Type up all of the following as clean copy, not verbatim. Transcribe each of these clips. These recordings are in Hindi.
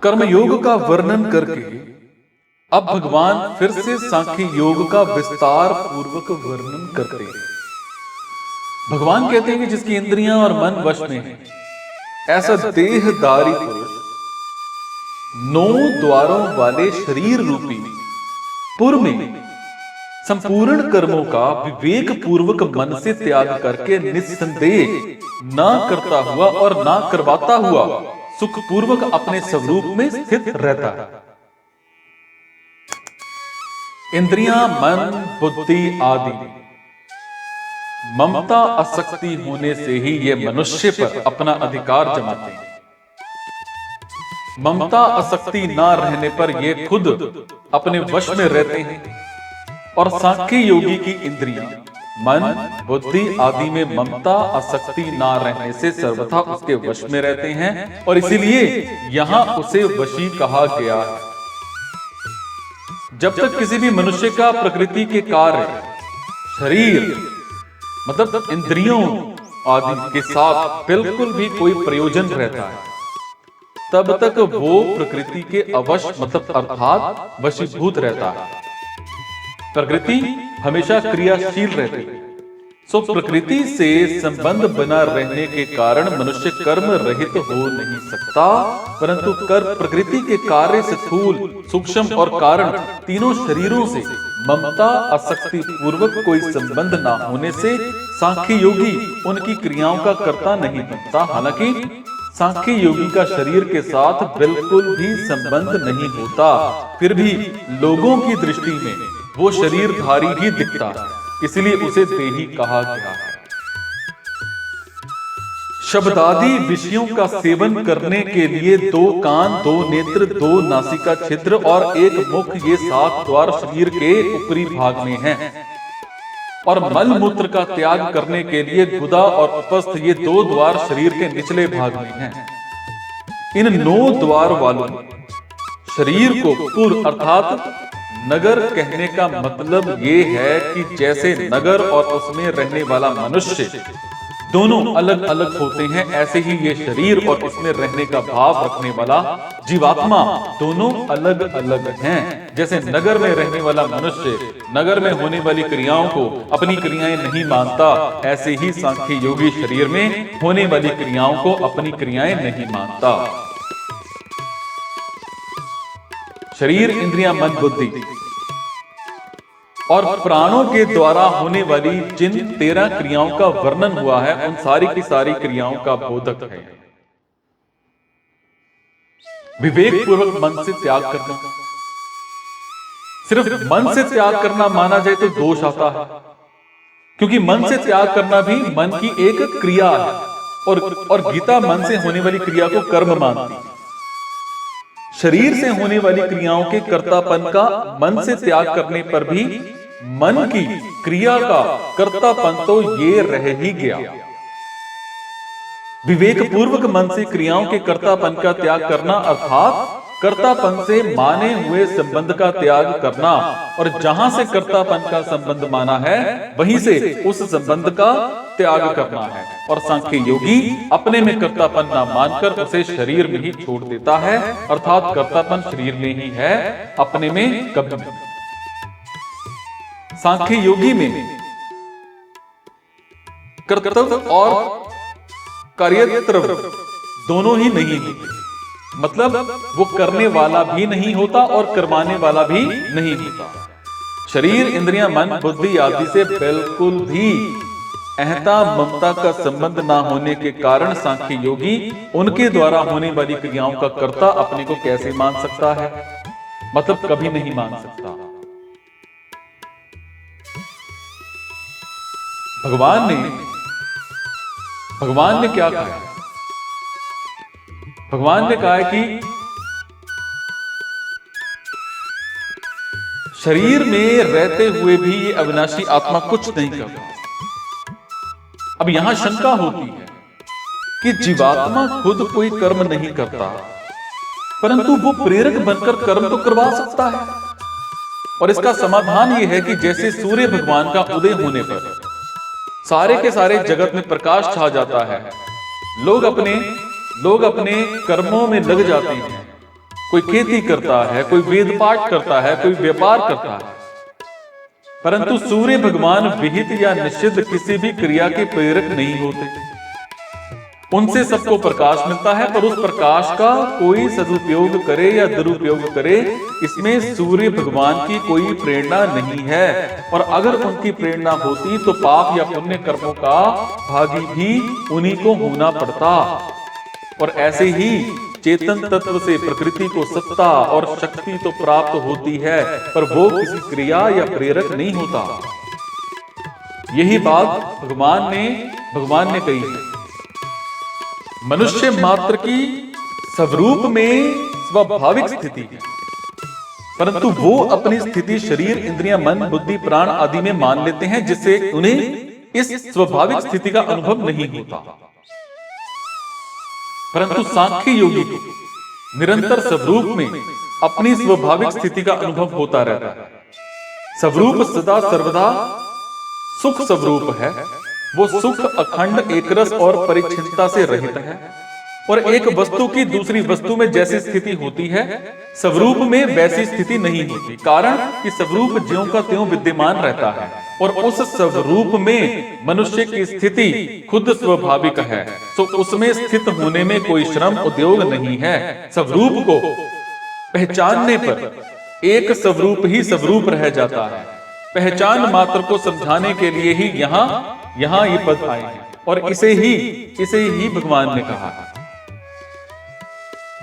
कर्मयोग का वर्णन करके अब भगवान फिर से सांख्य योग का विस्तार पूर्वक वर्णन करते हैं। भगवान कहते हैं कि जिसकी इंद्रियां और मन वश में है, ऐसा देहधारी पुरुष 9 द्वारों वाले शरीर रूपी पूर्व में संपूर्ण कर्मों का विवेक पूर्वक मन से त्याग करके निस्संदेह ना करता हुआ और ना करवाता हुआ सुख पूर्वक अपने स्वरूप में स्थित रहता है। इंद्रियां, मन, बुद्धि आदि ममता आसक्ति होने से ही ये मनुष्य पर अपना अधिकार जमाते हैं। ममता आसक्ति ना रहने पर ये खुद अपने वश में रहते हैं और सांख्य योगी की इंद्रियां, मन, बुद्धि आदि में ममता आसक्ति ना रहने से सर्वथा उसके वश में रहते हैं और इसीलिए यहां उसे वशी कहा गया है। जब तक किसी भी मनुष्य का प्रकृति के कार्य, शरीर मतलब इंद्रियों आदि के साथ बिल्कुल भी कोई प्रयोजन रहता है, तब तक वो प्रकृति के अवश मतलब अर्थात वशीभूत रहता है। प्रकृति हमेशा क्रियाशील रहती है। सो प्रकृति से संबंध बना रहने के कारण मनुष्य कर्म रहित हो नहीं सकता, परंतु प्रकृति के कार्य से स्थूल, सूक्ष्म और कारण तीनों शरीरों से ममता आसक्ति पूर्वक कोई संबंध ना होने से सांख्य योगी उनकी क्रियाओं का कर्ता नहीं बनता। हालांकि सांख्य योगी का शरीर के साथ बिल्कुल भी संबंध नहीं होता, फिर भी लोगों की दृष्टि में वो शरीरधारी ही दिखता है, इसलिए उसे देही कहा गया है। शब्दादि विषयों का सेवन करने के लिए 2 कान, 2 नेत्र, 2 नासिका छिद्र और 1 मुख, ये 7 द्वार शरीर के ऊपरी भाग में हैं। और मल मूत्र का त्याग करने के लिए गुदा और उपस्थ, ये 2 द्वार शरीर के निचले भाग में हैं। इन 9 द्वार वालों शरीर को पुर अर्थात नगर कहने का मतलब ये है कि जैसे नगर और उसमें रहने वाला मनुष्य दोनों अलग अलग होते हैं, ऐसे ही ये शरीर और इसमें रहने का भाव रखने वाला जीवात्मा दोनों अलग अलग हैं। जैसे नगर में रहने वाला मनुष्य नगर में होने वाली क्रियाओं को अपनी क्रियाएं नहीं मानता, ऐसे ही सांख्य योगी शरीर में होने वाली क्रियाओं को अपनी क्रियाएं नहीं मानता। शरीर, इंद्रियां, मन, बुद्धि और प्राणों के द्वारा होने वाली जिन 13 क्रियाओं का वर्णन हुआ है, उन सारी की सारी क्रियाओं का बोधक है। विवेक पूर्वक मन से त्याग करना। सिर्फ मन से त्याग करना माना जाए तो दोष आता है, क्योंकि मन से त्याग करना भी मन की एक क्रिया है और गीता मन से होने वाली क्रिया को कर्म मानती है। शरीर से होने वाली क्रियाओं के कर्तापन का मन से त्याग करने पर भी मन की क्रिया का कर्तापन तो ये रह ही गया। विवेक पूर्वक मन से क्रियाओं के कर्तापन का त्याग करना अर्थात कर्तापन से माने हुए संबंध का त्याग करना, और जहां से कर्तापन का संबंध माना है वहीं से उस संबंध का त्याग करना है। और सांख्य योगी अपने में कर्तापन ना मानकर उसे शरीर में ही छोड़ देता है, अर्थात कर्तापन शरीर में ही है, अपने में कभी नहीं। सांख्य योगी में कर्तव्य और कार्यत्रव दोनों ही नहीं होते, मतलब वो करने वाला भी नहीं होता और करवाने वाला भी नहीं होता। शरीर, इंद्रियां, मन, बुद्धि आदि से बिल्कुल भी अहंता ममता का संबंध ना होने के कारण सांख्य योगी उनके द्वारा होने वाली क्रियाओं का कर्ता अपने को कैसे मान सकता है, मतलब कभी नहीं मान सकता। भगवान ने क्या कहा? भगवान ने कहा है कि शरीर में रहते हुए भी ये अविनाशी आत्मा कुछ नहीं करता। अब यहां शंका होती है कि जीवात्मा खुद कोई कर्म नहीं करता, परंतु वो प्रेरक बनकर कर्म तो करवा सकता है। और इसका समाधान ये है कि जैसे सूर्य भगवान का उदय होने पर सारे के सारे जगत में प्रकाश छा जाता है, लोग अपने कर्मों में लग जाते हैं, कोई खेती करता है, कोई वेद पाठ करता है, कोई व्यापार करता है, परंतु सूर्य भगवान विहित या निषिद्ध किसी भी क्रिया के प्रेरक नहीं होते। उनसे सबको प्रकाश मिलता है, पर उस प्रकाश का कोई सदुपयोग करे या दुरुपयोग करे, इसमें सूर्य भगवान की कोई प्रेरणा नहीं है। और अगर उनकी प्रेरणा होती तो पाप या पुण्य कर्मों का भागी भी उन्हीं को होना पड़ता। और ऐसे ही चेतन तत्व से प्रकृति को सत्ता और शक्ति तो प्राप्त होती है, पर वो किसी क्रिया या प्रेरक नहीं होता। यही बात भगवान ने कही है। मनुष्य मात्र की स्वरूप में स्वाभाविक स्थिति है, परंतु वो अपनी स्थिति शरीर, इंद्रियां, मन, बुद्धि, प्राण आदि में मान लेते हैं, जिससे उन्हें इस स्वाभाविक स्थिति का अनुभव नहीं होता। परंतु सांख्य योगी को निरंतर स्वरूप में अपनी स्वाभाविक स्थिति का अनुभव होता रहता है। स्वरूप सदा सर्वदा सुख स्वरूप है। वो सुख अखंड, एकरस और परिच्छिन्नता से रहित है। और एक वस्तु की दूसरी वस्तु में जैसी स्थिति होती है, स्वरूप में वैसी स्थिति नहीं होती। कारण कि स्वरूप ज्यों का त्यों विद्यमान रहता है, और उस स्वरूप में मनुष्य की स्थिति खुद स्वाभाविक है। तो उसमें स्थित होने में कोई श्रम उद्योग नहीं है। स्वरूप को पहचानने पर एक स्वरूप ही स्वरूप रह जाता है। पहचान मात्र को समझाने के लिए ही यहाँ ये पद आए हैं, और इसे ही भगवान ने कहा है।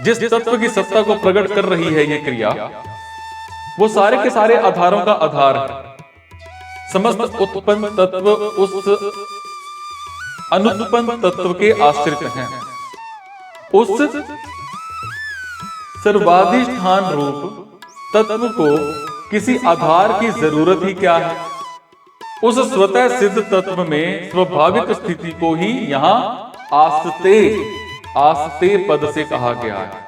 जिस तत्व की सत्ता को प्रकट कर रही है ये क्रिया, वो सारे के सारे आधारों का आधार है। समस्त उत्पन्न तत्व उस अनुत्पन्न तत्व के आश्रित हैं। उस सर्वाधिष्ठान रूप तत्व को किसी आधार की जरूरत ही क्या है? उस स्वतः सिद्ध तत्व में स्वाभाविक स्थिति को ही यहां आस्ते पद से कहा गया है।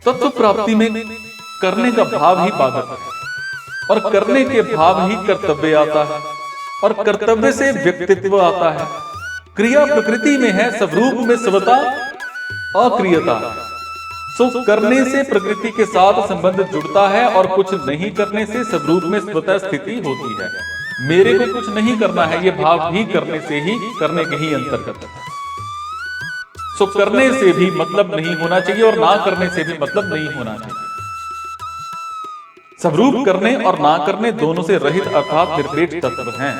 तत्व प्राप्ति में करने का भाव ही बाधक है, और करने के भाव ही कर्तव्य आता है, और कर्तव्य से व्यक्तित्व आता है। क्रिया प्रकृति में है, स्वरूप में स्वता अक्रियता है। सो करने से प्रकृति के साथ संबंध जुड़ता है, और कुछ नहीं करने से स्वरूप में स्वतः स्थिति होती है। मेरे को कुछ नहीं करना है, ये भाव भी करने के ही अंतर्गत है। सो करने से भी मतलब नहीं होना चाहिए, और ना करने से भी मतलब नहीं होना चाहिए। स्वरूप करने और ना करने दोनों से रहित अर्थात निरपेक्ष तत्व हैं,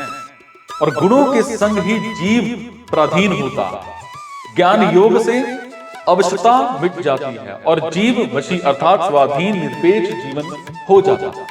और गुणों के संग ही जीव पराधीन होता। ज्ञान योग से अवश्यता मिट जाती है, और जीव वशी अर्थात स्वाधीन निरपेक्ष जीवन हो जाता है।